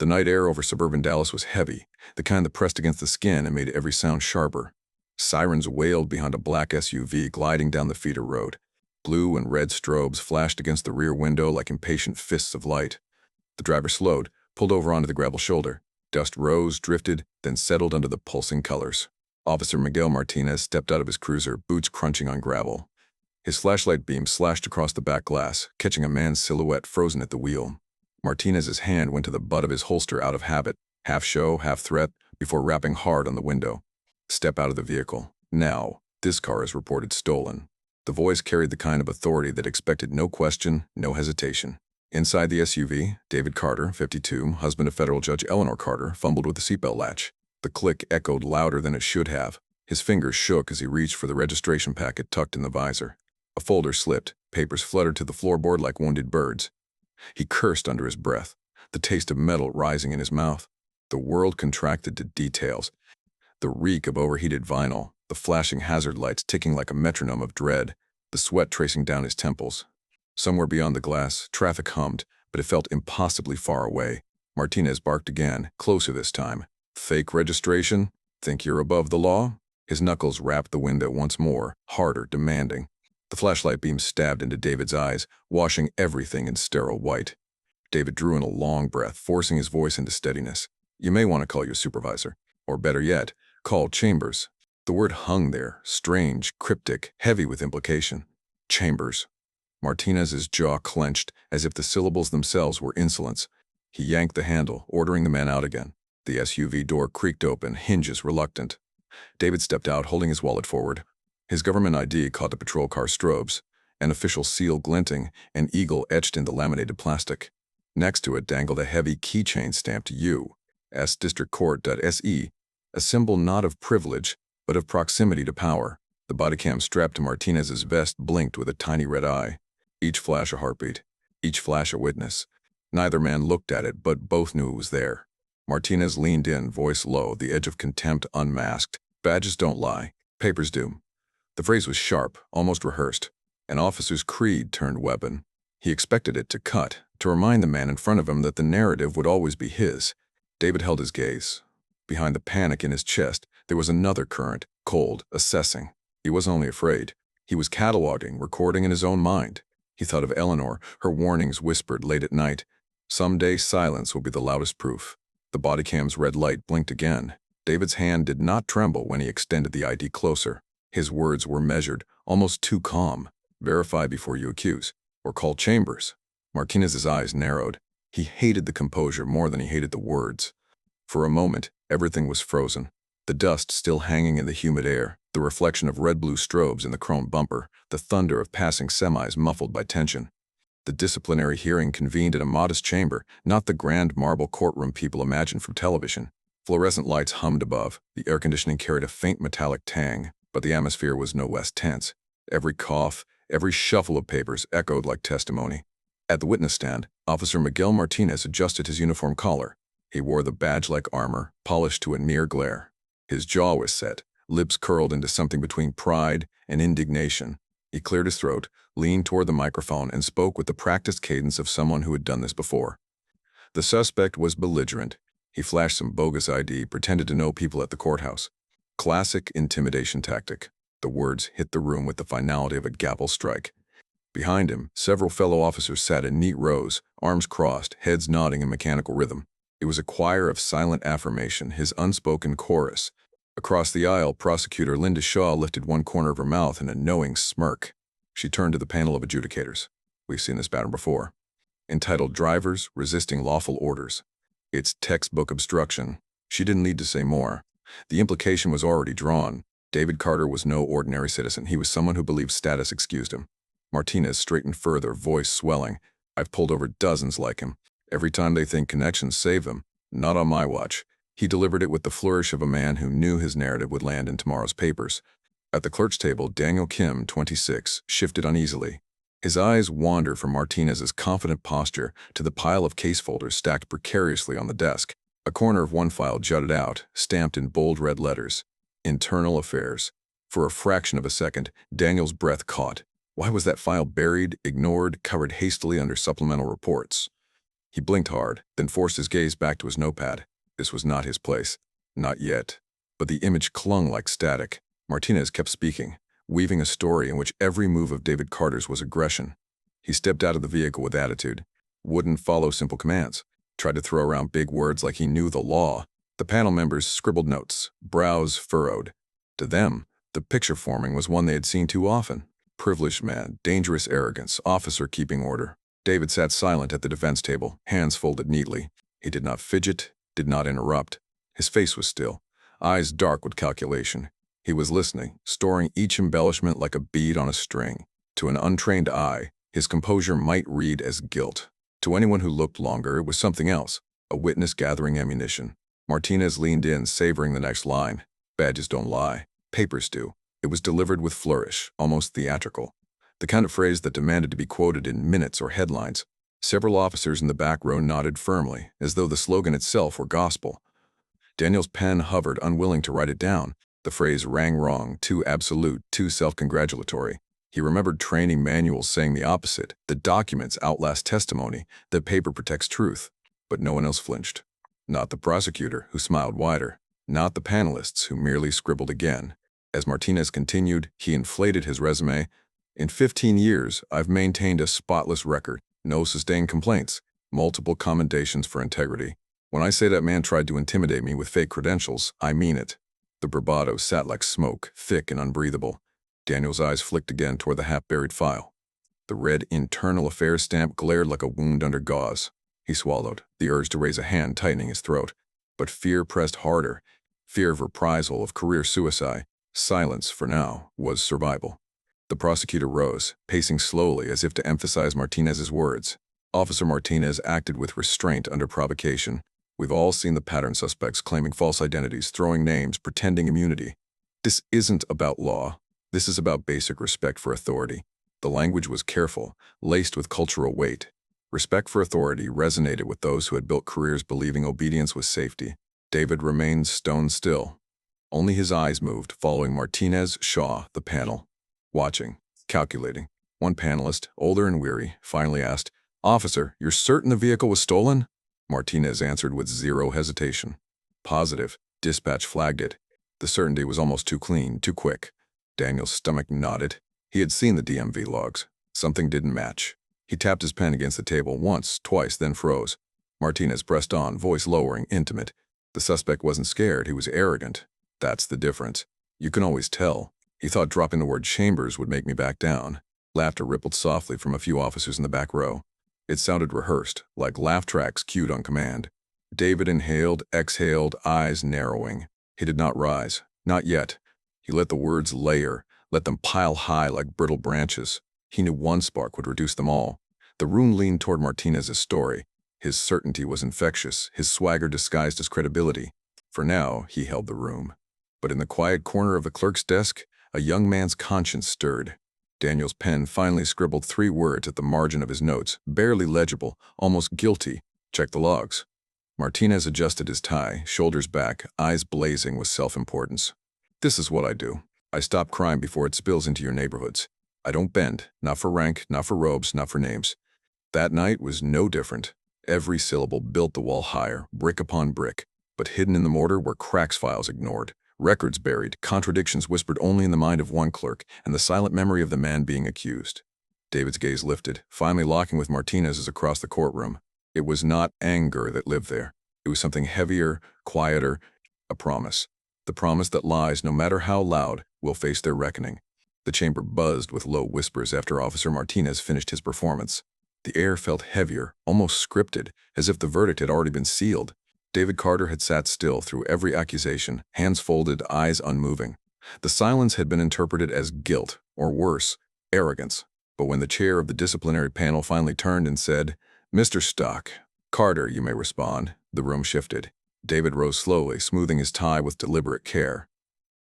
The night air over suburban Dallas was heavy, the kind that pressed against the skin and made every sound sharper. Sirens wailed behind a black SUV gliding down the feeder road. Blue and red strobes flashed against the rear window like impatient fists of light. The driver slowed, pulled over onto the gravel shoulder. Dust rose, drifted, then settled under the pulsing colors. Officer Miguel Martinez stepped out of his cruiser, boots crunching on gravel. His flashlight beam slashed across the back glass, catching a man's silhouette frozen at the wheel. Martinez's hand went to the butt of his holster out of habit, half show, half threat, before rapping hard on the window. Step out of the vehicle. Now. This car is reported stolen. The voice carried the kind of authority that expected no question, no hesitation. Inside the SUV, David Carter, 52, husband of federal judge Eleanor Carter, fumbled with the seatbelt latch. The click echoed louder than it should have. His fingers shook as he reached for the registration packet tucked in the visor. A folder slipped, papers fluttered to the floorboard like wounded birds. He cursed under his breath, the taste of metal rising in his mouth. The world contracted to details. The reek of overheated vinyl, the flashing hazard lights ticking like a metronome of dread, the sweat tracing down his temples. Somewhere beyond the glass, traffic hummed, but it felt impossibly far away. Martinez barked again, closer this time. Fake registration? Think you're above the law? His knuckles rapped the window once more, harder, demanding. The flashlight beam stabbed into David's eyes, washing everything in sterile white. David drew in a long breath, forcing his voice into steadiness. You may want to call your supervisor. Or better yet, call Chambers. The word hung there, strange, cryptic, heavy with implication. Chambers. Martinez's jaw clenched, as if the syllables themselves were insolence. He yanked the handle, ordering the man out again. The SUV door creaked open, hinges reluctant. David stepped out, holding his wallet forward. His government ID caught the patrol car strobes, an official seal glinting, an eagle etched into laminated plastic. Next to it dangled a heavy keychain stamped U, sdistrictcourt.se, a symbol not of privilege, but of proximity to power. The bodycam strapped to Martinez's vest blinked with a tiny red eye. Each flash a heartbeat, each flash a witness. Neither man looked at it, but both knew it was there. Martinez leaned in, voice low, the edge of contempt unmasked. Badges don't lie. Papers do. The phrase was sharp, almost rehearsed. An officer's creed turned weapon. He expected it to cut, to remind the man in front of him that the narrative would always be his. David held his gaze. Behind the panic in his chest, there was another current, cold, assessing. He wasn't only afraid. He was cataloging, recording in his own mind. He thought of Eleanor, her warnings whispered late at night. Someday silence will be the loudest proof. The bodycam's red light blinked again. David's hand did not tremble when he extended the ID closer. His words were measured, almost too calm. Verify before you accuse. Or call Chambers. Martinez's eyes narrowed. He hated the composure more than he hated the words. For a moment, everything was frozen. The dust still hanging in the humid air, the reflection of red-blue strobes in the chrome bumper, the thunder of passing semis muffled by tension. The disciplinary hearing convened in a modest chamber, not the grand marble courtroom people imagine from television. Fluorescent lights hummed above. The air conditioning carried a faint metallic tang, but the atmosphere was no less tense. Every cough, every shuffle of papers echoed like testimony. At the witness stand, Officer Miguel Martinez adjusted his uniform collar. He wore the badge-like armor, polished to a near glare. His jaw was set, lips curled into something between pride and indignation. He cleared his throat, leaned toward the microphone, and spoke with the practiced cadence of someone who had done this before. The suspect was belligerent. He flashed some bogus ID, pretended to know people at the courthouse. Classic intimidation tactic. The words hit the room with the finality of a gavel strike. Behind him, several fellow officers sat in neat rows, arms crossed, heads nodding in mechanical rhythm. It was a choir of silent affirmation, his unspoken chorus. Across the aisle, Prosecutor Linda Shaw lifted one corner of her mouth in a knowing smirk. She turned to the panel of adjudicators. We've seen this pattern before. Entitled Drivers Resisting Lawful Orders. It's textbook obstruction. She didn't need to say more. The implication was already drawn. David Carter was no ordinary citizen. He was someone who believed status excused him. Martinez straightened further, voice swelling. I've pulled over dozens like him. Every time they think connections save them. Not on my watch. He delivered it with the flourish of a man who knew his narrative would land in tomorrow's papers. At the clerk's table, Daniel Kim, 26, shifted uneasily. His eyes wandered from Martinez's confident posture to the pile of case folders stacked precariously on the desk. A corner of one file jutted out, stamped in bold red letters. Internal Affairs. For a fraction of a second, Daniel's breath caught. Why was that file buried, ignored, covered hastily under supplemental reports? He blinked hard, then forced his gaze back to his notepad. This was not his place. Not yet. But the image clung like static. Martinez kept speaking, weaving a story in which every move of David Carter's was aggression. He stepped out of the vehicle with attitude. Wouldn't follow simple commands. Tried to throw around big words like he knew the law. The panel members scribbled notes, brows furrowed. To them, the picture forming was one they had seen too often. Privileged man, dangerous arrogance, officer keeping order. David sat silent at the defense table, hands folded neatly. He did not fidget, did not interrupt. His face was still, eyes dark with calculation. He was listening, storing each embellishment like a bead on a string. To an untrained eye, his composure might read as guilt. To anyone who looked longer, it was something else, a witness gathering ammunition. Martinez leaned in, savoring the next line. Badges don't lie. Papers do. It was delivered with flourish, almost theatrical. The kind of phrase that demanded to be quoted in minutes or headlines. Several officers in the back row nodded firmly, as though the slogan itself were gospel. Daniel's pen hovered, unwilling to write it down. The phrase rang wrong, too absolute, too self-congratulatory. He remembered training manuals saying the opposite, that documents outlast testimony, that paper protects truth. But no one else flinched. Not the prosecutor, who smiled wider. Not the panelists, who merely scribbled again. As Martinez continued, he inflated his resume. In 15 years, I've maintained a spotless record. No sustained complaints. Multiple commendations for integrity. When I say that man tried to intimidate me with fake credentials, I mean it. The bravado sat like smoke, thick and unbreathable. Daniel's eyes flicked again toward the half-buried file. The red internal affairs stamp glared like a wound under gauze. He swallowed, the urge to raise a hand tightening his throat. But fear pressed harder. Fear of reprisal, of career suicide. Silence, for now, was survival. The prosecutor rose, pacing slowly as if to emphasize Martinez's words. Officer Martinez acted with restraint under provocation. We've all seen the pattern suspects claiming false identities, throwing names, pretending immunity. This isn't about law. This is about basic respect for authority. The language was careful, laced with cultural weight. Respect for authority resonated with those who had built careers believing obedience was safety. David remained stone still. Only his eyes moved, following Martinez, Shaw, the panel. Watching, calculating. One panelist, older and weary, finally asked, "Officer, you're certain the vehicle was stolen?" Martinez answered with zero hesitation. Positive. Dispatch flagged it. The certainty was almost too clean, too quick. Daniel's stomach knotted. He had seen the DMV logs. Something didn't match. He tapped his pen against the table once, twice, then froze. Martinez pressed on, voice lowering, intimate. The suspect wasn't scared, he was arrogant. That's the difference. You can always tell. He thought dropping the word Chambers would make me back down. Laughter rippled softly from a few officers in the back row. It sounded rehearsed, like laugh tracks cued on command. David inhaled, exhaled, eyes narrowing. He did not rise. Not yet. He let the words layer, let them pile high like brittle branches. He knew one spark would reduce them all. The room leaned toward Martinez's story. His certainty was infectious, his swagger disguised as credibility. For now, he held the room. But in the quiet corner of the clerk's desk, a young man's conscience stirred. Daniel's pen finally scribbled 3 words at the margin of his notes, barely legible, almost guilty. Check the logs. Martinez adjusted his tie, shoulders back, eyes blazing with self-importance. This is what I do. I stop crime before it spills into your neighborhoods. I don't bend, not for rank, not for robes, not for names. That night was no different. Every syllable built the wall higher, brick upon brick, but hidden in the mortar were cracks files ignored, records buried, contradictions whispered only in the mind of one clerk, and the silent memory of the man being accused. David's gaze lifted, finally locking with Martinez's across the courtroom. It was not anger that lived there. It was something heavier, quieter, a promise. The promise that lies, no matter how loud, will face their reckoning. The chamber buzzed with low whispers after Officer Martinez finished his performance. The air felt heavier, almost scripted, as if the verdict had already been sealed. David Carter had sat still through every accusation, hands folded, eyes unmoving. The silence had been interpreted as guilt, or worse, arrogance. But when the chair of the disciplinary panel finally turned and said, "Mr. Stock, Carter, you may respond," the room shifted. David rose slowly, smoothing his tie with deliberate care.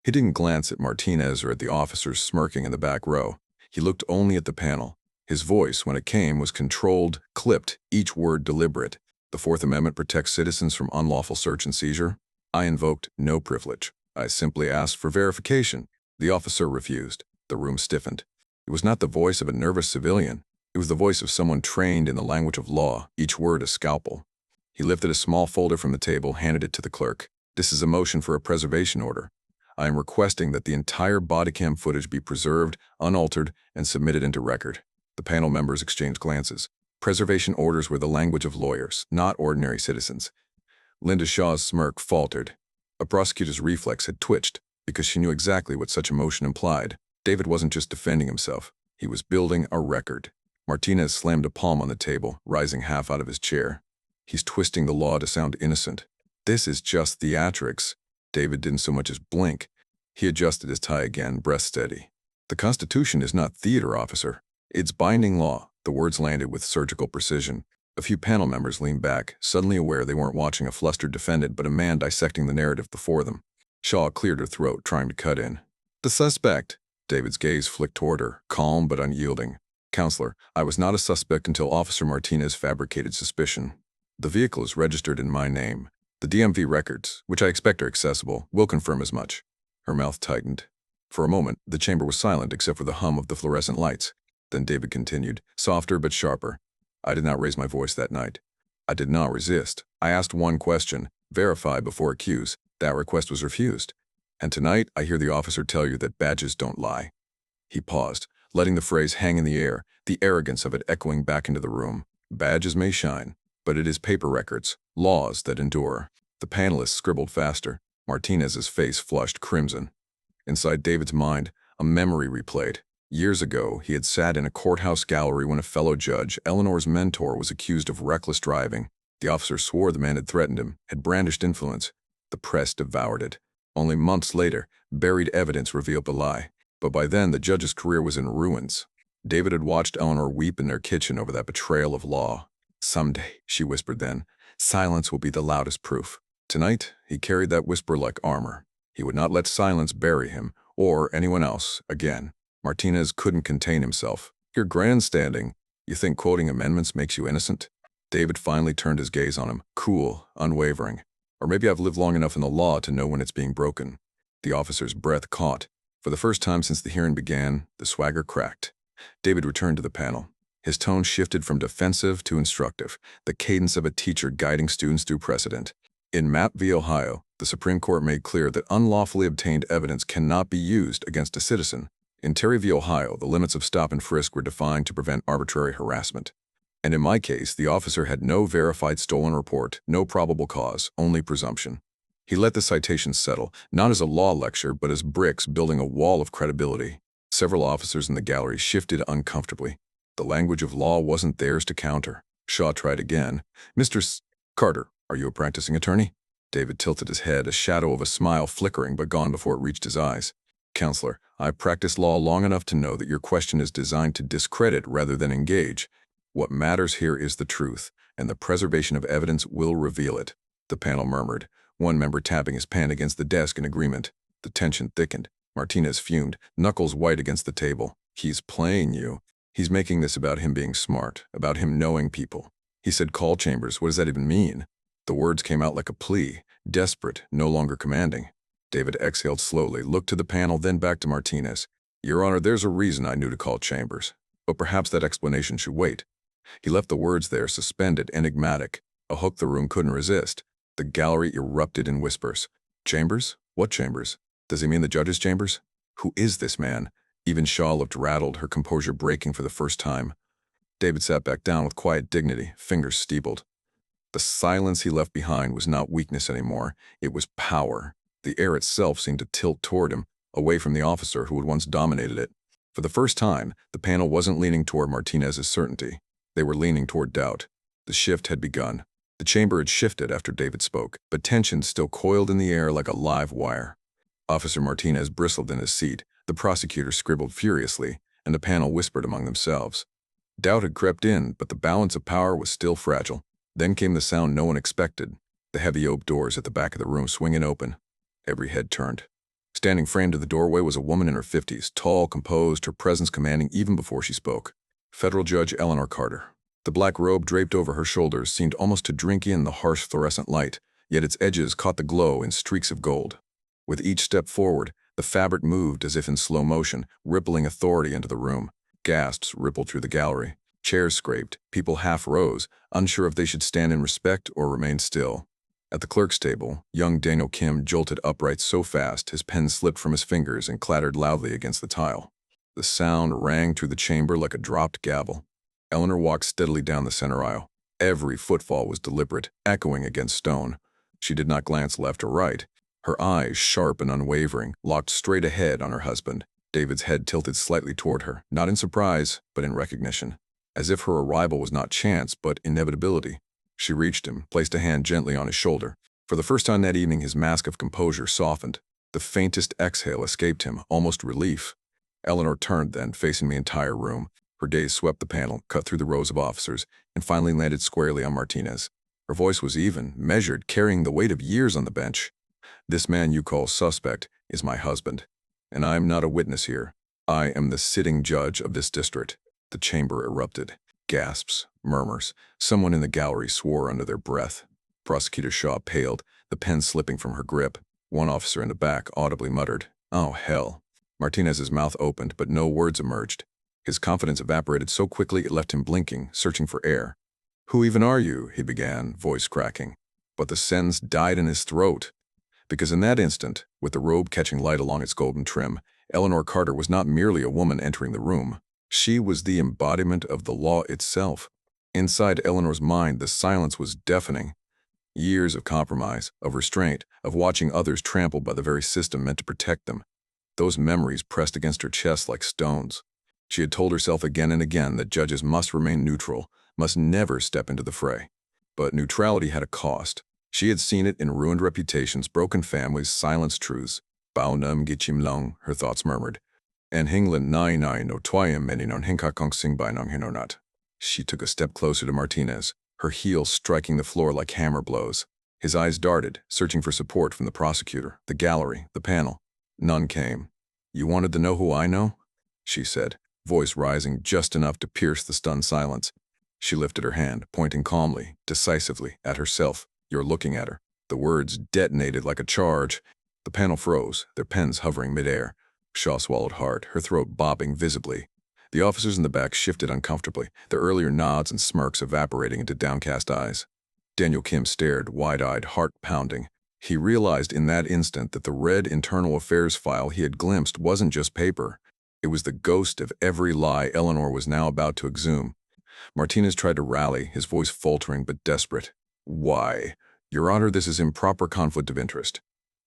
He didn't glance at Martinez or at the officers smirking in the back row. He looked only at the panel. His voice, when it came, was controlled, clipped, each word deliberate. The Fourth Amendment protects citizens from unlawful search and seizure. I invoked no privilege. I simply asked for verification. The officer refused. The room stiffened. It was not the voice of a nervous civilian. It was the voice of someone trained in the language of law, each word a scalpel. He lifted a small folder from the table, handed it to the clerk. "This is a motion for a preservation order. I am requesting that the entire body cam footage be preserved, unaltered, and submitted into record." The panel members exchanged glances. Preservation orders were the language of lawyers, not ordinary citizens. Linda Shaw's smirk faltered. A prosecutor's reflex had twitched, because she knew exactly what such a motion implied. David wasn't just defending himself. He was building a record. Martinez slammed a palm on the table, rising half out of his chair. "He's twisting the law to sound innocent. This is just theatrics." David didn't so much as blink. He adjusted his tie again, breath steady. "The Constitution is not theater, officer. It's binding law." The words landed with surgical precision. A few panel members leaned back, suddenly aware they weren't watching a flustered defendant but a man dissecting the narrative before them. Shaw cleared her throat, trying to cut in. "The suspect." David's gaze flicked toward her, calm but unyielding. "Counselor, I was not a suspect until Officer Martinez fabricated suspicion. The vehicle is registered in my name. The DMV records, which I expect are accessible, will confirm as much." Her mouth tightened. For a moment, the chamber was silent except for the hum of the fluorescent lights. Then David continued, softer but sharper. "I did not raise my voice that night. I did not resist. I asked one question: verify before accuse. That request was refused. And tonight, I hear the officer tell you that badges don't lie." He paused, letting the phrase hang in the air, the arrogance of it echoing back into the room. "Badges may shine, but it is paper records, laws that endure." The panelists scribbled faster. Martinez's face flushed crimson. Inside David's mind, a memory replayed. Years ago, he had sat in a courthouse gallery when a fellow judge, Eleanor's mentor, was accused of reckless driving. The officer swore the man had threatened him, had brandished influence. The press devoured it. Only months later, buried evidence revealed the lie. But by then, the judge's career was in ruins. David had watched Eleanor weep in their kitchen over that betrayal of law. "Someday," she whispered then, "silence will be the loudest proof." Tonight, he carried that whisper like armor. He would not let silence bury him, or anyone else, again. Martinez couldn't contain himself. "You're grandstanding. You think quoting amendments makes you innocent?" David finally turned his gaze on him, cool, unwavering. "Or maybe I've lived long enough in the law to know when it's being broken." The officer's breath caught. For the first time since the hearing began, the swagger cracked. David returned to the panel. His tone shifted from defensive to instructive, the cadence of a teacher guiding students through precedent. "In Mapp v. Ohio, the Supreme Court made clear that unlawfully obtained evidence cannot be used against a citizen. In Terry v. Ohio, the limits of stop and frisk were defined to prevent arbitrary harassment. And in my case, the officer had no verified stolen report, no probable cause, only presumption." He let the citation settle, not as a law lecture, but as bricks building a wall of credibility. Several officers in the gallery shifted uncomfortably. The language of law wasn't theirs to counter. Shaw tried again. "Mr. Carter, are you a practicing attorney?" David tilted his head, a shadow of a smile flickering but gone before it reached his eyes. "Counselor, I've practiced law long enough to know that your question is designed to discredit rather than engage. What matters here is the truth, and the preservation of evidence will reveal it." The panel murmured, one member tapping his pen against the desk in agreement. The tension thickened. Martinez fumed, knuckles white against the table. "He's playing you. He's making this about him being smart, about him knowing people." He said, "Call chambers. What does that even mean?" The words came out like a plea, desperate, no longer commanding. David exhaled slowly, looked to the panel, then back to Martinez. "Your Honor, there's a reason I knew to call chambers, but perhaps that explanation should wait." He left the words there, suspended, enigmatic, a hook the room couldn't resist. The gallery erupted in whispers. "Chambers? What chambers? Does he mean the judge's chambers? Who is this man?" Even Shaw looked rattled, her composure breaking for the first time. David sat back down with quiet dignity, fingers steepled. The silence he left behind was not weakness anymore. It was power. The air itself seemed to tilt toward him, away from the officer who had once dominated it. For the first time, the panel wasn't leaning toward Martinez's certainty. They were leaning toward doubt. The shift had begun. The chamber had shifted after David spoke, but tension still coiled in the air like a live wire. Officer Martinez bristled in his seat, the prosecutor scribbled furiously, and the panel whispered among themselves. Doubt had crept in, but the balance of power was still fragile. Then came the sound no one expected, the heavy oak doors at the back of the room swinging open. Every head turned. Standing framed in the doorway was a woman in her 50s, tall, composed, her presence commanding even before she spoke. Federal Judge Eleanor Carter. The black robe draped over her shoulders seemed almost to drink in the harsh fluorescent light, yet its edges caught the glow in streaks of gold. With each step forward, the fabric moved as if in slow motion, rippling authority into the room. Gasps rippled through the gallery. Chairs scraped, people half rose, unsure if they should stand in respect or remain still. At the clerk's table, young Daniel Kim jolted upright so fast his pen slipped from his fingers and clattered loudly against the tile. The sound rang through the chamber like a dropped gavel. Eleanor walked steadily down the center aisle. Every footfall was deliberate, echoing against stone. She did not glance left or right. Her eyes, sharp and unwavering, locked straight ahead on her husband. David's head tilted slightly toward her, not in surprise, but in recognition. As if her arrival was not chance, but inevitability. She reached him, placed a hand gently on his shoulder. For the first time that evening, his mask of composure softened. The faintest exhale escaped him, almost relief. Eleanor turned then, facing the entire room. Her gaze swept the panel, cut through the rows of officers, and finally landed squarely on Martinez. Her voice was even, measured, carrying the weight of years on the bench. "This man you call suspect is my husband, and I am not a witness here. I am the sitting judge of this district." The chamber erupted. Gasps, murmurs. Someone in the gallery swore under their breath. Prosecutor Shaw paled, the pen slipping from her grip. One officer in the back audibly muttered, "Oh, hell." Martinez's mouth opened, but no words emerged. His confidence evaporated so quickly it left him blinking, searching for air. "Who even are you?" he began, voice cracking. But the sentence died in his throat. Because in that instant, with the robe catching light along its golden trim, Eleanor Carter was not merely a woman entering the room. She was the embodiment of the law itself. Inside Eleanor's mind, the silence was deafening. Years of compromise, of restraint, of watching others trampled by the very system meant to protect them. Those memories pressed against her chest like stones. She had told herself again and again that judges must remain neutral, must never step into the fray. But neutrality had a cost. She had seen it in ruined reputations, broken families, silenced truths. "Bao nam gichim long," her thoughts murmured. "En hinglan nai nai no twayam meninon hinkakong singbai nong hinonat." She took a step closer to Martinez, her heels striking the floor like hammer blows. His eyes darted, searching for support from the prosecutor, the gallery, the panel. None came. "You wanted to know who I know?" she said, voice rising just enough to pierce the stunned silence. She lifted her hand, pointing calmly, decisively, at herself. "You're looking at her." The words detonated like a charge. The panel froze, their pens hovering midair. Shaw swallowed hard, her throat bobbing visibly. The officers in the back shifted uncomfortably, their earlier nods and smirks evaporating into downcast eyes. Daniel Kim stared, wide-eyed, heart pounding. He realized in that instant that the red internal affairs file he had glimpsed wasn't just paper. It was the ghost of every lie Eleanor was now about to exhume. Martinez tried to rally, his voice faltering but desperate. "Why? Your Honor, this is improper conflict of interest."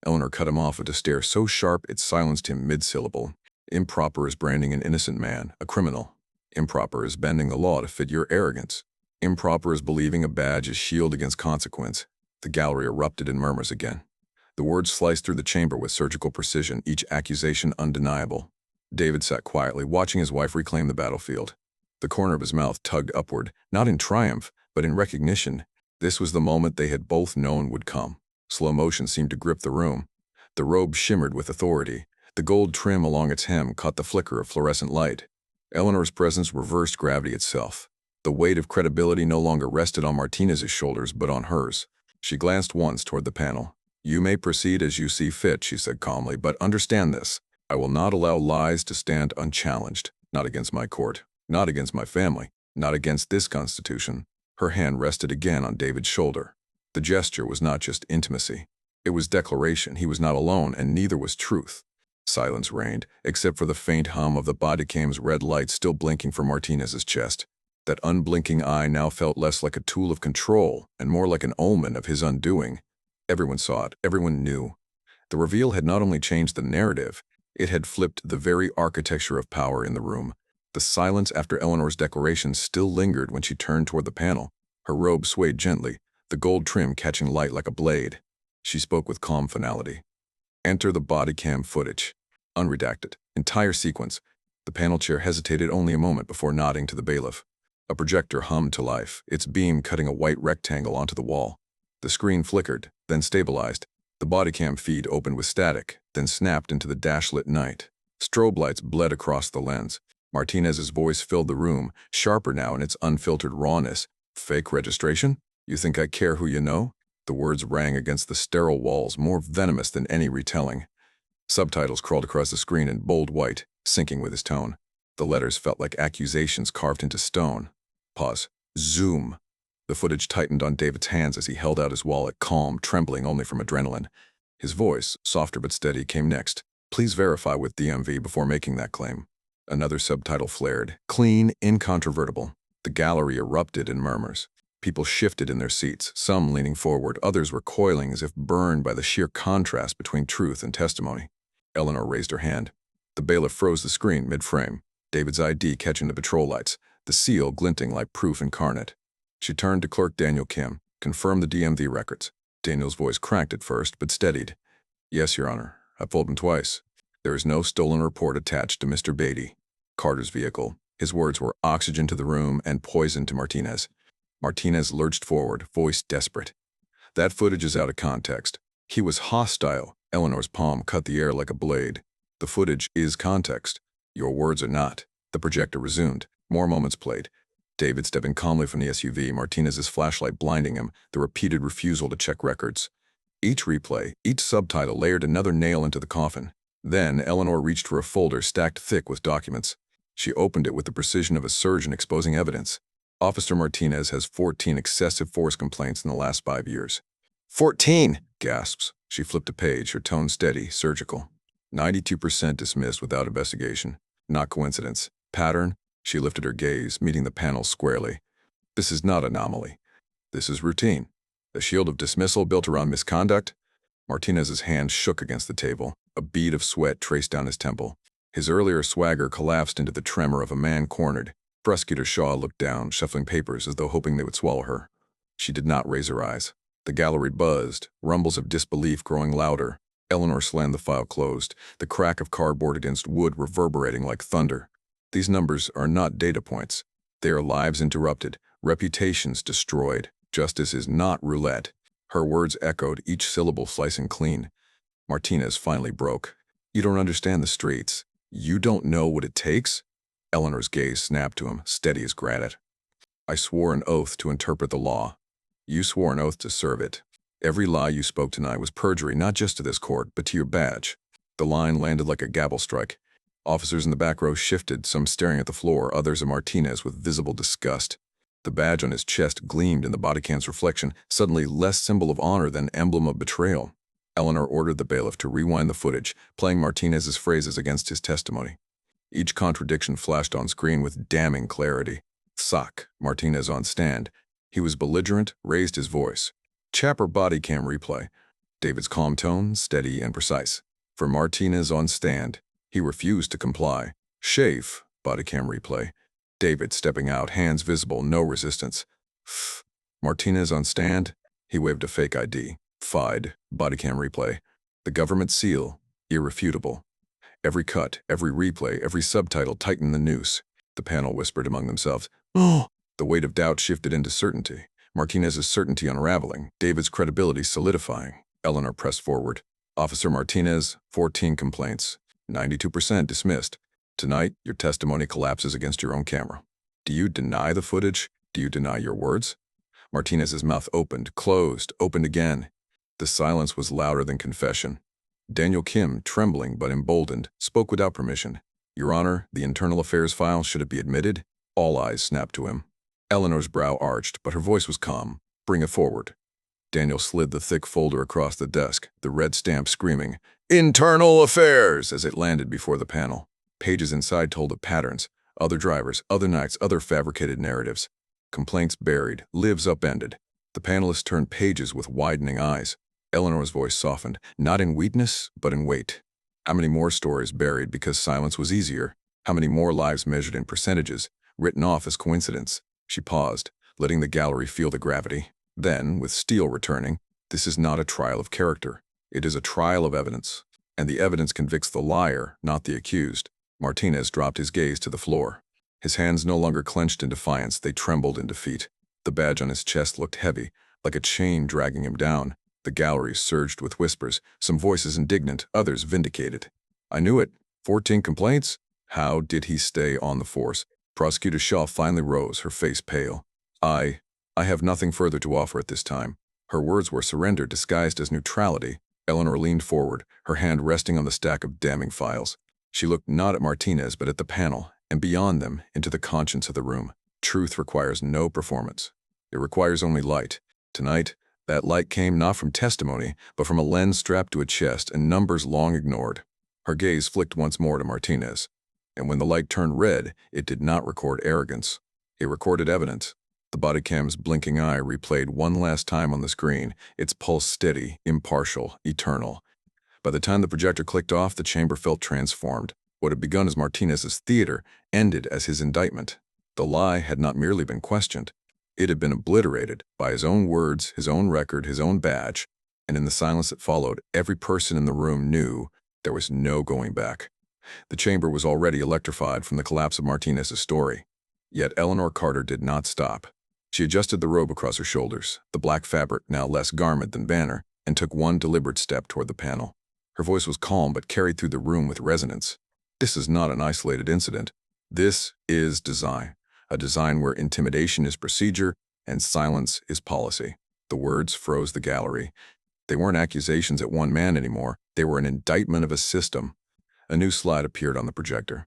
Eleanor cut him off with a stare so sharp it silenced him mid-syllable. "Improper is branding an innocent man, a criminal. Improper is bending the law to fit your arrogance. Improper is believing a badge is shield against consequence." The gallery erupted in murmurs again. The words sliced through the chamber with surgical precision, each accusation undeniable. David sat quietly, watching his wife reclaim the battlefield. The corner of his mouth tugged upward, not in triumph, but in recognition. This was the moment they had both known would come. Slow motion seemed to grip the room. The robe shimmered with authority. The gold trim along its hem caught the flicker of fluorescent light. Eleanor's presence reversed gravity itself. The weight of credibility no longer rested on Martinez's shoulders, but on hers. She glanced once toward the panel. "You may proceed as you see fit," she said calmly, "but understand this. I will not allow lies to stand unchallenged. Not against my court. Not against my family. Not against this Constitution." Her hand rested again on David's shoulder. The gesture was not just intimacy. It was declaration. He was not alone, and neither was truth. Silence reigned, except for the faint hum of the bodycam's red light still blinking for Martinez's chest. That unblinking eye now felt less like a tool of control and more like an omen of his undoing. Everyone saw it. Everyone knew. The reveal had not only changed the narrative, it had flipped the very architecture of power in the room. The silence after Eleanor's declaration still lingered when she turned toward the panel. Her robe swayed gently, the gold trim catching light like a blade. She spoke with calm finality. "Enter the body cam footage." Unredacted. Entire sequence. The panel chair hesitated only a moment before nodding to the bailiff. A projector hummed to life, its beam cutting a white rectangle onto the wall. The screen flickered, then stabilized. The body cam feed opened with static, then snapped into the dash-lit night. Strobe lights bled across the lens. Martinez's voice filled the room, sharper now in its unfiltered rawness. "Fake registration? You think I care who you know?" The words rang against the sterile walls, more venomous than any retelling. Subtitles crawled across the screen in bold white, syncing with his tone. The letters felt like accusations carved into stone. Pause. Zoom. The footage tightened on David's hands as he held out his wallet, calm, trembling only from adrenaline. His voice, softer but steady, came next. Please verify with DMV before making that claim. Another subtitle flared. Clean, incontrovertible. The gallery erupted in murmurs. People shifted in their seats, some leaning forward, others recoiling as if burned by the sheer contrast between truth and testimony. Eleanor raised her hand. The bailiff froze the screen mid-frame, David's ID catching the patrol lights, the seal glinting like proof incarnate. She turned to Clerk Daniel Kim, confirmed the DMV records. Daniel's voice cracked at first, but steadied. Yes, Your Honor. I've told him twice. There is no stolen report attached to Mr. Beatty. Carter's vehicle. His words were oxygen to the room and poison to Martinez. Martinez lurched forward, voice desperate. That footage is out of context. He was hostile. Eleanor's palm cut the air like a blade. The footage is context. Your words are not. The projector resumed. More moments played. David stepping calmly from the SUV, Martinez's flashlight blinding him, the repeated refusal to check records. Each replay, each subtitle layered another nail into the coffin. Then Eleanor reached for a folder stacked thick with documents. She opened it with the precision of a surgeon exposing evidence. Officer Martinez has 14 excessive force complaints in the last 5 years. 14! Gasps. She flipped a page, her tone steady, surgical. 92% dismissed without investigation. Not coincidence. Pattern? She lifted her gaze, meeting the panel squarely. This is not anomaly. This is routine. A shield of dismissal built around misconduct? Martinez's hand shook against the table. A bead of sweat traced down his temple. His earlier swagger collapsed into the tremor of a man cornered. Prosecutor Shaw looked down, shuffling papers as though hoping they would swallow her. She did not raise her eyes. The gallery buzzed, rumbles of disbelief growing louder. Eleanor slammed the file closed, the crack of cardboard against wood reverberating like thunder. These numbers are not data points. They are lives interrupted, reputations destroyed. Justice is not roulette. Her words echoed, each syllable slicing clean. Martinez finally broke. You don't understand the streets. You don't know what it takes? Eleanor's gaze snapped to him, steady as granite. I swore an oath to interpret the law. You swore an oath to serve it. Every lie you spoke tonight was perjury, not just to this court, but to your badge. The line landed like a gavel strike. Officers in the back row shifted, some staring at the floor, others at Martinez with visible disgust. The badge on his chest gleamed in the body cam's reflection, suddenly less symbol of honor than emblem of betrayal. Eleanor ordered the bailiff to rewind the footage, playing Martinez's phrases against his testimony. Each contradiction flashed on screen with damning clarity. Sock, Martinez on stand. He was belligerent, raised his voice. Chapper body cam replay. David's calm tone, steady and precise. For Martinez on stand, he refused to comply. Shafe, body cam replay. David stepping out, hands visible, no resistance. Martinez on stand, he waved a fake ID. Fide, body cam replay. The government seal, irrefutable. Every cut, every replay, every subtitle tightened the noose. The panel whispered among themselves, "Oh!" The weight of doubt shifted into certainty. Martinez's certainty unraveling, David's credibility solidifying. Eleanor pressed forward. Officer Martinez, 14 complaints. 92% dismissed. Tonight, your testimony collapses against your own camera. Do you deny the footage? Do you deny your words? Martinez's mouth opened, closed, opened again. The silence was louder than confession. Daniel Kim, trembling but emboldened, spoke without permission. Your Honor, the internal affairs file, should it be admitted? All eyes snapped to him. Eleanor's brow arched, but her voice was calm. Bring it forward. Daniel slid the thick folder across the desk, the red stamp screaming, Internal Affairs, as it landed before the panel. Pages inside told of patterns, other drivers, other nights, other fabricated narratives. Complaints buried, lives upended. The panelists turned pages with widening eyes. Eleanor's voice softened, not in weakness, but in weight. How many more stories buried because silence was easier? How many more lives measured in percentages, written off as coincidence? She paused, letting the gallery feel the gravity. Then, with steel returning, this is not a trial of character. It is a trial of evidence. And the evidence convicts the liar, not the accused. Martinez dropped his gaze to the floor. His hands no longer clenched in defiance, they trembled in defeat. The badge on his chest looked heavy, like a chain dragging him down. The gallery surged with whispers, some voices indignant, others vindicated. I knew it. 14 complaints? How did he stay on the force? Prosecutor Shaw finally rose, her face pale. I have nothing further to offer at this time. Her words were surrender disguised as neutrality. Eleanor leaned forward, her hand resting on the stack of damning files. She looked not at Martinez but at the panel, and beyond them, into the conscience of the room. Truth requires no performance. It requires only light. Tonight, that light came not from testimony, but from a lens strapped to a chest and numbers long ignored. Her gaze flicked once more to Martinez. And when the light turned red, it did not record arrogance. It recorded evidence. The body cam's blinking eye replayed one last time on the screen, its pulse steady, impartial, eternal. By the time the projector clicked off, the chamber felt transformed. What had begun as Martinez's theater ended as his indictment. The lie had not merely been questioned. It had been obliterated by his own words, his own record, his own badge. And in the silence that followed, every person in the room knew there was no going back. The chamber was already electrified from the collapse of Martinez's story. Yet Eleanor Carter did not stop. She adjusted the robe across her shoulders, the black fabric now less garment than banner, and took one deliberate step toward the panel. Her voice was calm but carried through the room with resonance. This is not an isolated incident. This is design. A design where intimidation is procedure and silence is policy. The words froze the gallery. They weren't accusations at one man anymore. They were an indictment of a system. A new slide appeared on the projector.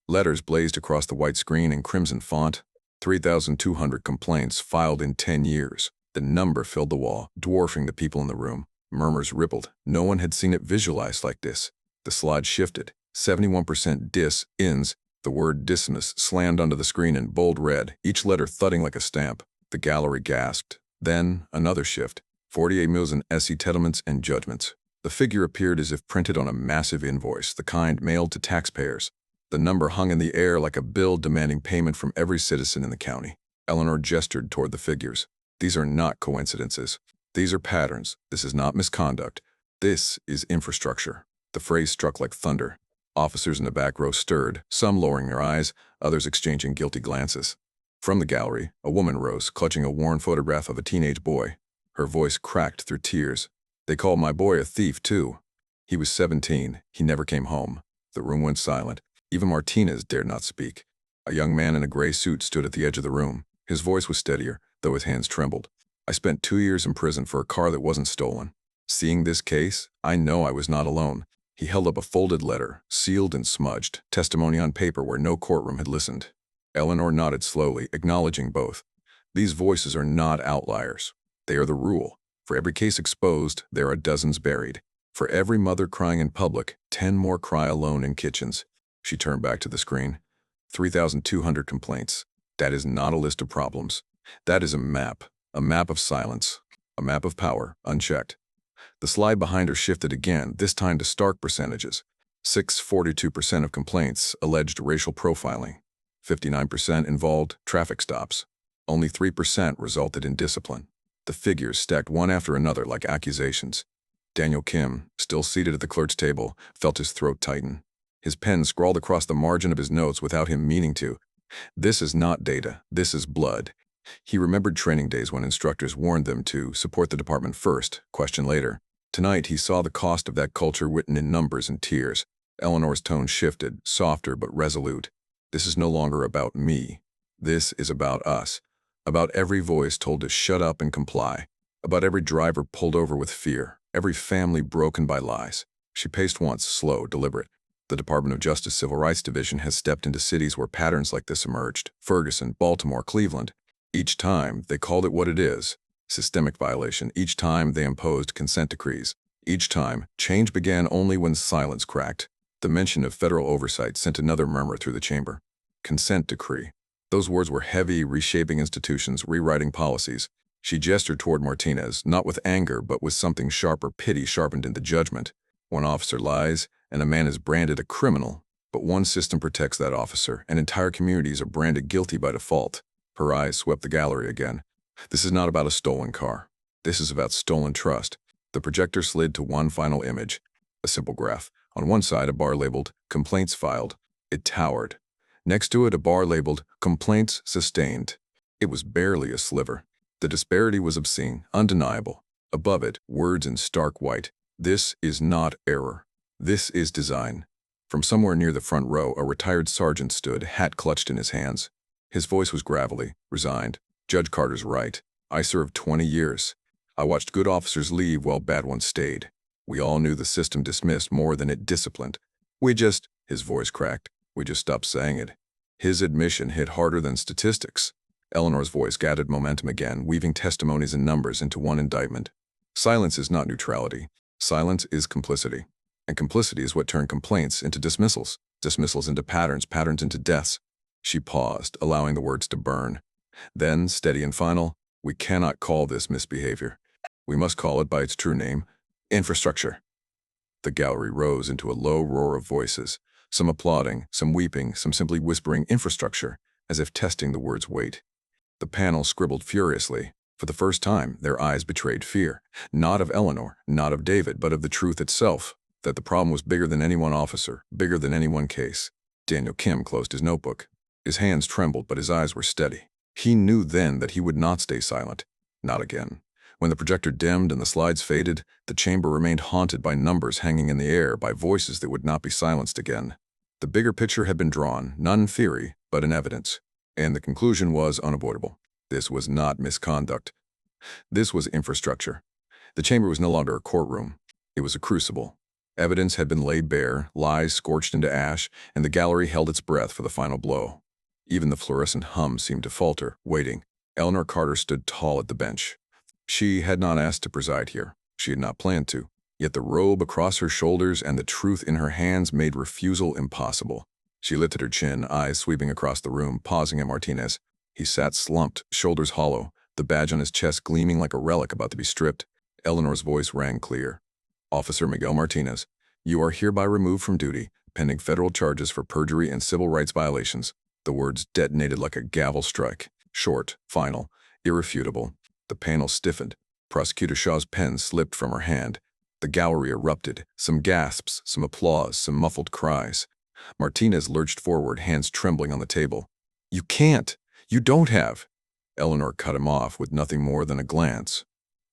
Letters blazed across the white screen in crimson font. 3,200 complaints filed in 10 years. The number filled the wall, dwarfing the people in the room. Murmurs rippled. No one had seen it visualized like this. The slide shifted. 71% dis-ins. The word dissonance slammed onto the screen in bold red, each letter thudding like a stamp. The gallery gasped. Then, another shift. 48 million settlements and judgments. The figure appeared as if printed on a massive invoice, the kind mailed to taxpayers. The number hung in the air like a bill demanding payment from every citizen in the county. Eleanor gestured toward the figures. These are not coincidences. These are patterns. This is not misconduct. This is infrastructure. The phrase struck like thunder. Officers in the back row stirred, some lowering their eyes, others exchanging guilty glances. From the gallery, a woman rose, clutching a worn photograph of a teenage boy. Her voice cracked through tears. They called my boy a thief, too. He was 17. He never came home. The room went silent. Even Martinez dared not speak. A young man in a gray suit stood at the edge of the room. His voice was steadier, though his hands trembled. I spent 2 years in prison for a car that wasn't stolen. Seeing this case, I know I was not alone. He held up a folded letter, sealed and smudged, testimony on paper where no courtroom had listened. Eleanor nodded slowly, acknowledging both. These voices are not outliers. They are the rule. For every case exposed, there are dozens buried. For every mother crying in public, 10 more cry alone in kitchens. She turned back to the screen. 3,200 complaints. That is not a list of problems. That is a map of silence, a map of power, unchecked. The slide behind her shifted again, this time to stark percentages. 42% of complaints alleged racial profiling. 59% involved traffic stops. Only 3% resulted in discipline. The figures stacked one after another like accusations. Daniel Kim, still seated at the clerk's table, felt his throat tighten. His pen scrawled across the margin of his notes without him meaning to. This is not data, this is blood. He remembered training days when instructors warned them to support the department first, question later. Tonight he saw the cost of that culture written in numbers and tears. Eleanor's tone shifted, softer but resolute. This is no longer about me. This is about us. About every voice told to shut up and comply. About every driver pulled over with fear. Every family broken by lies. She paced once, slow, deliberate. The Department of Justice Civil Rights Division has stepped into cities where patterns like this emerged. Ferguson, Baltimore, Cleveland. Each time, they called it what it is. Systemic violation. Each time, they imposed consent decrees. Each time, change began only when silence cracked. The mention of federal oversight sent another murmur through the chamber. Consent decree. Those words were heavy, reshaping institutions, rewriting policies. She gestured toward Martinez, not with anger, but with something sharper. Pity sharpened into judgment. One officer lies, and a man is branded a criminal. But one system protects that officer, and entire communities are branded guilty by default. Her eyes swept the gallery again. This is not about a stolen car. This is about stolen trust. The projector slid to one final image. A simple graph. On one side, a bar labeled, Complaints Filed. It towered. Next to it, a bar labeled, Complaints Sustained. It was barely a sliver. The disparity was obscene, undeniable. Above it, words in stark white. This is not error. This is design. From somewhere near the front row, a retired sergeant stood, hat clutched in his hands. His voice was gravelly, resigned. Judge Carter's right. I served 20 years. I watched good officers leave while bad ones stayed. We all knew the system dismissed more than it disciplined. His voice cracked. We just stopped saying it. His admission hit harder than statistics. Eleanor's voice gathered momentum again, weaving testimonies and numbers into one indictment. Silence is not neutrality. Silence is complicity. And complicity is what turned complaints into dismissals, dismissals into patterns, patterns into deaths. She paused, allowing the words to burn. Then, steady and final, we cannot call this misbehavior. We must call it by its true name, infrastructure. The gallery rose into a low roar of voices, some applauding, some weeping, some simply whispering infrastructure, as if testing the word's weight. The panel scribbled furiously. For the first time, their eyes betrayed fear, not of Eleanor, not of David, but of the truth itself, that the problem was bigger than any one officer, bigger than any one case. Daniel Kim closed his notebook. His hands trembled, but his eyes were steady. He knew then that he would not stay silent. Not again. When the projector dimmed and the slides faded, the chamber remained haunted by numbers hanging in the air, by voices that would not be silenced again. The bigger picture had been drawn, not in theory, but in evidence. And the conclusion was unavoidable. This was not misconduct. This was infrastructure. The chamber was no longer a courtroom. It was a crucible. Evidence had been laid bare, lies scorched into ash, and the gallery held its breath for the final blow. Even the fluorescent hum seemed to falter, waiting. Eleanor Carter stood tall at the bench. She had not asked to preside here. She had not planned to. Yet the robe across her shoulders and the truth in her hands made refusal impossible. She lifted her chin, eyes sweeping across the room, pausing at Martinez. He sat slumped, shoulders hollow, the badge on his chest gleaming like a relic about to be stripped. Eleanor's voice rang clear. Officer Miguel Martinez, you are hereby removed from duty, pending federal charges for perjury and civil rights violations. The words detonated like a gavel strike. Short, final, irrefutable. The panel stiffened. Prosecutor Shaw's pen slipped from her hand. The gallery erupted. Some gasps, some applause, some muffled cries. Martinez lurched forward, hands trembling on the table. You can't! You don't have! Eleanor cut him off with nothing more than a glance.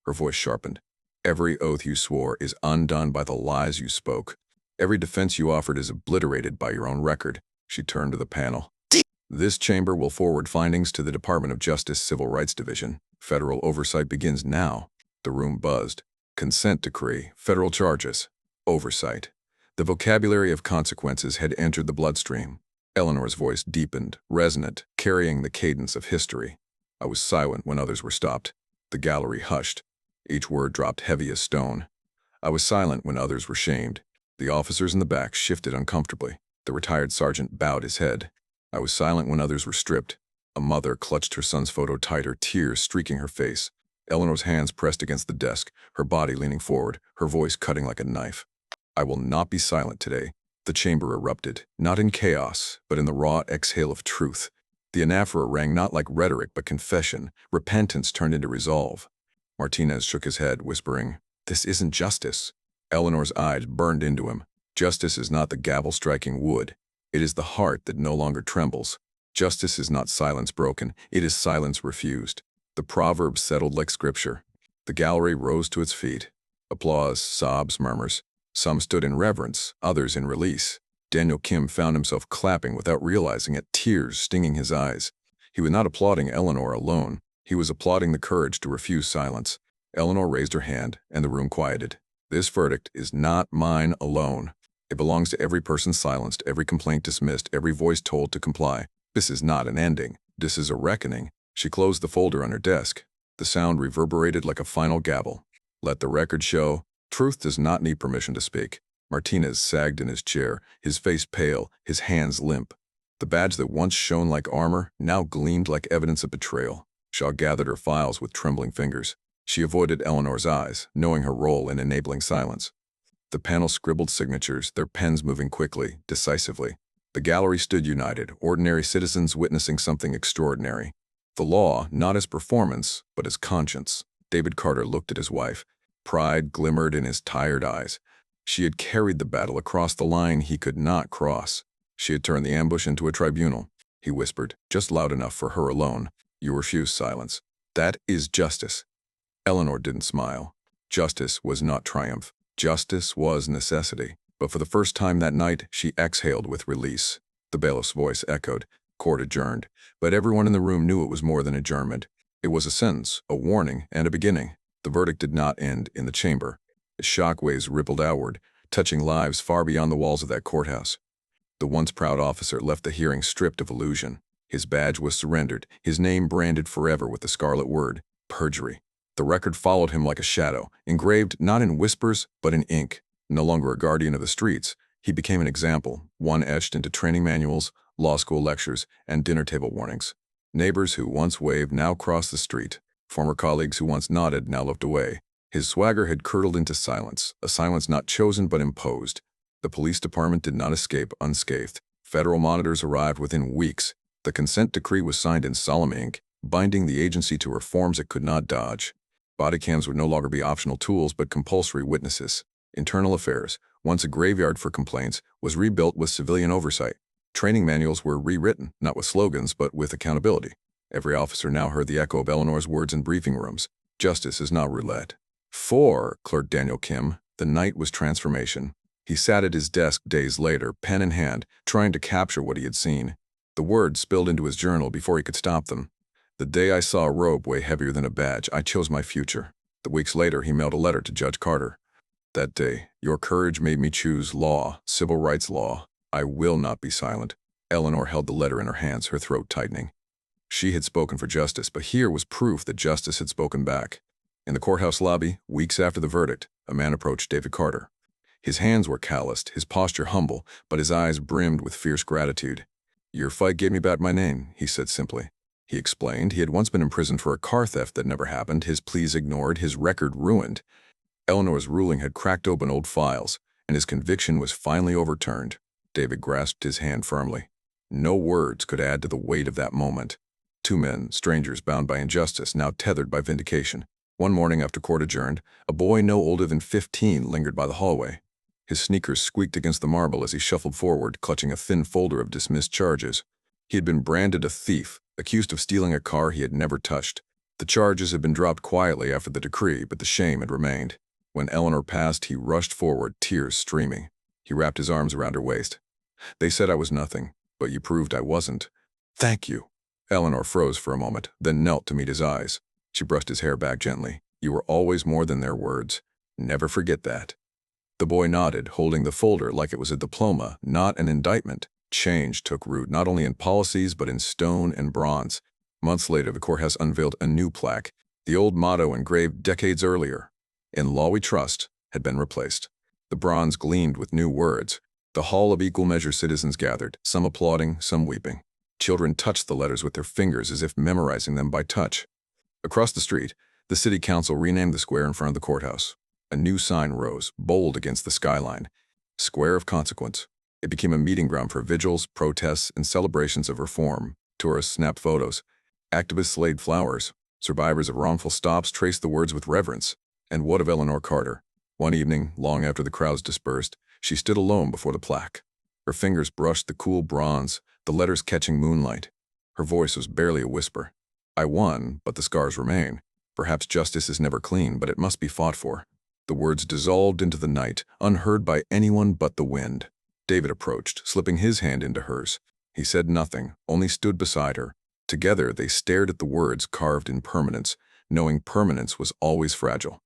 Her voice sharpened. Every oath you swore is undone by the lies you spoke. Every defense you offered is obliterated by your own record. She turned to the panel. This chamber will forward findings to the Department of Justice Civil Rights Division. Federal oversight begins now. The room buzzed. Consent decree, federal charges, oversight. The vocabulary of consequences had entered the bloodstream. Eleanor's voice deepened, resonant, carrying the cadence of history. I was silent when others were stopped. The gallery hushed. Each word dropped heavy as stone. I was silent when others were shamed. The officers in the back shifted uncomfortably. The retired sergeant bowed his head. I was silent when others were stripped. A mother clutched her son's photo tighter, tears streaking her face. Eleanor's hands pressed against the desk, her body leaning forward, her voice cutting like a knife. I will not be silent today. The chamber erupted, not in chaos, but in the raw exhale of truth. The anaphora rang not like rhetoric but confession. Repentance turned into resolve. Martinez shook his head, whispering, "This isn't justice." Eleanor's eyes burned into him. Justice is not the gavel-striking wood. It is the heart that no longer trembles. Justice is not silence broken. It is silence refused. The proverb settled like scripture. The gallery rose to its feet. Applause, sobs, murmurs. Some stood in reverence, others in release. Daniel Kim found himself clapping without realizing it, tears stinging his eyes. He was not applauding Eleanor alone. He was applauding the courage to refuse silence. Eleanor raised her hand, and the room quieted. This verdict is not mine alone. It belongs to every person silenced, every complaint dismissed, every voice told to comply. This is not an ending. This is a reckoning. She closed the folder on her desk. The sound reverberated like a final gavel. Let the record show. Truth does not need permission to speak. Martinez sagged in his chair, his face pale, his hands limp. The badge that once shone like armor now gleamed like evidence of betrayal. Shaw gathered her files with trembling fingers. She avoided Eleanor's eyes, knowing her role in enabling silence. The panel scribbled signatures, their pens moving quickly, decisively. The gallery stood united, ordinary citizens witnessing something extraordinary. The law, not as performance, but as conscience. David Carter looked at his wife. Pride glimmered in his tired eyes. She had carried the battle across the line he could not cross. She had turned the ambush into a tribunal. He whispered, just loud enough for her alone. You refuse silence. That is justice. Eleanor didn't smile. Justice was not triumph. Justice was necessity. But for the first time that night, she exhaled with release. The bailiff's voice echoed. Court adjourned. But everyone in the room knew it was more than adjournment. It was a sentence, a warning, and a beginning. The verdict did not end in the chamber. Its shockwaves rippled outward, touching lives far beyond the walls of that courthouse. The once proud officer left the hearing stripped of illusion. His badge was surrendered, his name branded forever with the scarlet word, perjury. The record followed him like a shadow, engraved not in whispers, but in ink. No longer a guardian of the streets, he became an example, one etched into training manuals, law school lectures, and dinner table warnings. Neighbors who once waved now crossed the street. Former colleagues who once nodded now looked away. His swagger had curdled into silence, a silence not chosen but imposed. The police department did not escape unscathed. Federal monitors arrived within weeks. The consent decree was signed in solemn ink, binding the agency to reforms it could not dodge. Body cams would no longer be optional tools but compulsory witnesses. Internal affairs, once a graveyard for complaints, was rebuilt with civilian oversight. Training manuals were rewritten, not with slogans but with accountability. Every officer now heard the echo of Eleanor's words in briefing rooms. Justice is not roulette. For Clerk Daniel Kim, the night was transformation. He sat at his desk days later, pen in hand, trying to capture what he had seen. The words spilled into his journal before he could stop them. The day I saw a robe weigh heavier than a badge, I chose my future. The weeks later, he mailed a letter to Judge Carter. That day, your courage made me choose law, civil rights law. I will not be silent. Eleanor held the letter in her hands, her throat tightening. She had spoken for justice, but here was proof that justice had spoken back. In the courthouse lobby, weeks after the verdict, a man approached David Carter. His hands were calloused, his posture humble, but his eyes brimmed with fierce gratitude. Your fight gave me back my name, he said simply. He explained he had once been imprisoned for a car theft that never happened, his pleas ignored, his record ruined. Eleanor's ruling had cracked open old files, and his conviction was finally overturned. David grasped his hand firmly. No words could add to the weight of that moment. Two men, strangers bound by injustice, now tethered by vindication. One morning after court adjourned, a boy no older than 15 lingered by the hallway. His sneakers squeaked against the marble as he shuffled forward, clutching a thin folder of dismissed charges. He had been branded a thief, accused of stealing a car he had never touched. The charges had been dropped quietly after the decree, but the shame had remained. When Eleanor passed, he rushed forward, tears streaming. He wrapped his arms around her waist. They said I was nothing, but you proved I wasn't. Thank you. Eleanor froze for a moment, then knelt to meet his eyes. She brushed his hair back gently. You were always more than their words. Never forget that. The boy nodded, holding the folder like it was a diploma, not an indictment. Change took root not only in policies but in stone and bronze. Months later, the courthouse unveiled a new plaque. The old motto engraved decades earlier, "In law we trust," had been replaced. The bronze gleamed with new words. The hall of equal measure citizens gathered, some applauding, some weeping. Children touched the letters with their fingers as if memorizing them by touch. Across the street, the city council renamed the square in front of the courthouse. A new sign rose, bold against the skyline. Square of Consequence. It became a meeting ground for vigils, protests, and celebrations of reform. Tourists snapped photos. Activists laid flowers. Survivors of wrongful stops traced the words with reverence. And what of Eleanor Carter? One evening, long after the crowds dispersed, she stood alone before the plaque. Her fingers brushed the cool bronze, the letters catching moonlight. Her voice was barely a whisper. I won, but the scars remain. Perhaps justice is never clean, but it must be fought for. The words dissolved into the night, unheard by anyone but the wind. David approached, slipping his hand into hers. He said nothing, only stood beside her. Together they stared at the words carved in permanence, knowing permanence was always fragile.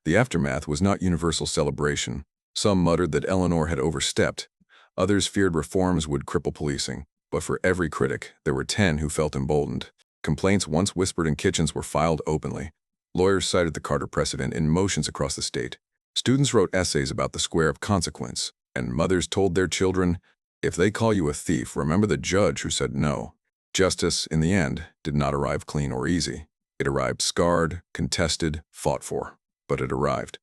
The aftermath was not universal celebration. Some muttered that Eleanor had overstepped. Others feared reforms would cripple policing. But for every critic, there were 10 who felt emboldened. Complaints once whispered in kitchens were filed openly. Lawyers cited the Carter precedent in motions across the state. Students wrote essays about the square of consequence, and mothers told their children, if they call you a thief, remember the judge who said no. Justice, in the end, did not arrive clean or easy. It arrived scarred, contested, fought for. But it arrived.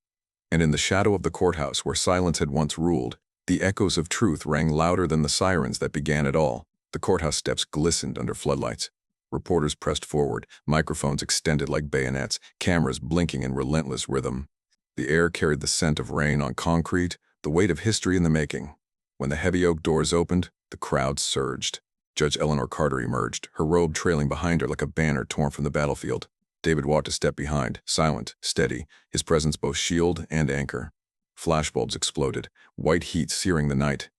And in the shadow of the courthouse where silence had once ruled, the echoes of truth rang louder than the sirens that began it all. The courthouse steps glistened under floodlights. Reporters pressed forward, microphones extended like bayonets, cameras blinking in relentless rhythm. The air carried the scent of rain on concrete, the weight of history in the making. When the heavy oak doors opened, the crowd surged. Judge Eleanor Carter emerged, her robe trailing behind her like a banner torn from the battlefield. David walked a step behind, silent, steady, his presence both shield and anchor. Flashbulbs exploded, white heat searing the night.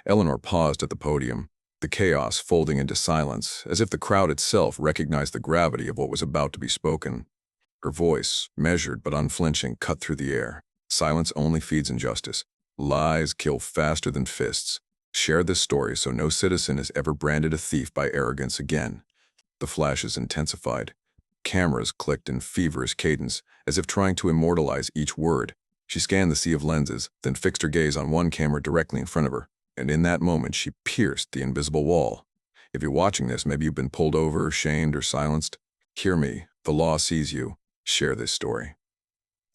Eleanor paused at the podium, the chaos folding into silence, as if the crowd itself recognized the gravity of what was about to be spoken. Her voice, measured but unflinching, cut through the air. Silence only feeds injustice. Lies kill faster than fists. Share this story so no citizen is ever branded a thief by arrogance again. The flashes intensified. Cameras clicked in feverish cadence, as if trying to immortalize each word. She scanned the sea of lenses, then fixed her gaze on one camera directly in front of her, and in that moment she pierced the invisible wall. If you're watching this, maybe you've been pulled over, shamed, or silenced. Hear me. The law sees you. Share this story.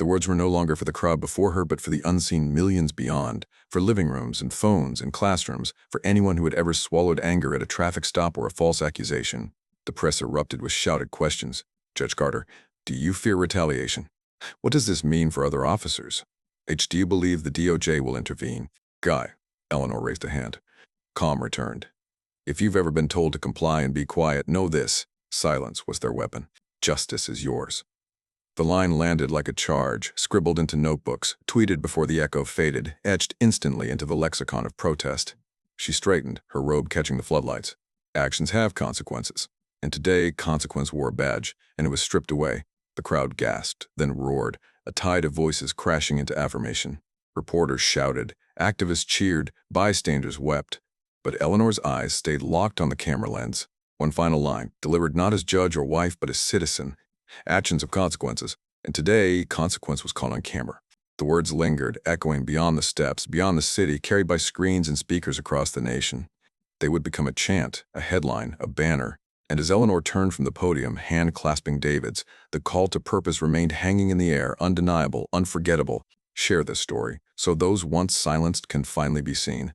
The words were no longer for the crowd before her, but for the unseen millions beyond, for living rooms and phones and classrooms, for anyone who had ever swallowed anger at a traffic stop or a false accusation. The press erupted with shouted questions. Judge Carter, do you fear retaliation? What does this mean for other officers? H, do you believe the DOJ will intervene? Guy. Eleanor raised a hand. Calm returned. If you've ever been told to comply and be quiet, know this. Silence was their weapon. Justice is yours. The line landed like a charge, scribbled into notebooks, tweeted before the echo faded, etched instantly into the lexicon of protest. She straightened, her robe catching the floodlights. Actions have consequences. And today, consequence wore a badge, and it was stripped away. The crowd gasped, then roared, a tide of voices crashing into affirmation. Reporters shouted, activists cheered, bystanders wept. But Eleanor's eyes stayed locked on the camera lens. One final line, delivered not as judge or wife, but as citizen. Actions have consequences, and today, consequence was caught on camera. The words lingered, echoing beyond the steps, beyond the city, carried by screens and speakers across the nation. They would become a chant, a headline, a banner. And as Eleanor turned from the podium, hand clasping David's, the call to purpose remained hanging in the air, undeniable, unforgettable. Share this story, so those once silenced can finally be seen.